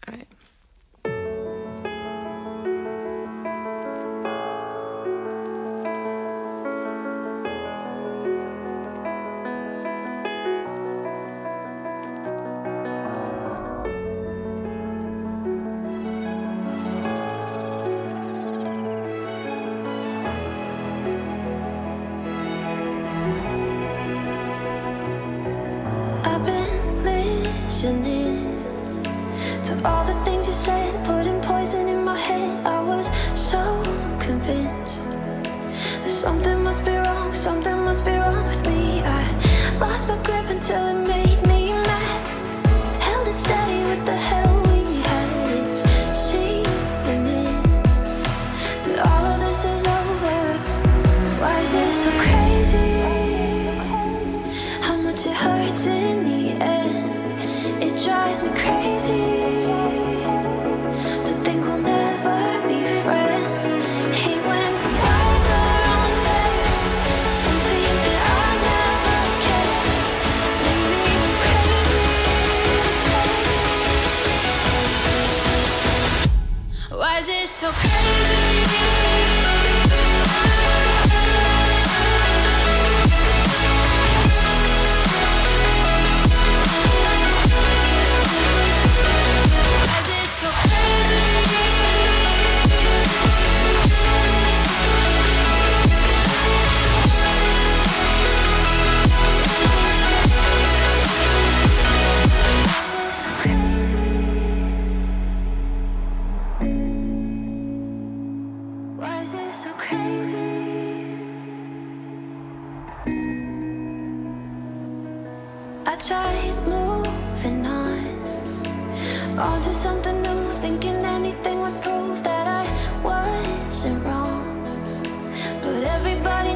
All right. I've been listening to all the things you said, putting poison in my head. I was so convinced that something must be wrong with me. I lost my grip until it made me mad. Held it steady, what the hell we had. It's seeing it that all of this is over. Why is it so crazy? How much it hurts in the end. It drives me crazy to think we'll never be friends. Hate when goodbyes are unfair. Don't think that I never care. Make me crazy. Why is it so crazy? Why is it so crazy? I tried moving on to something new, thinking anything would prove that I wasn't wrong. But everybody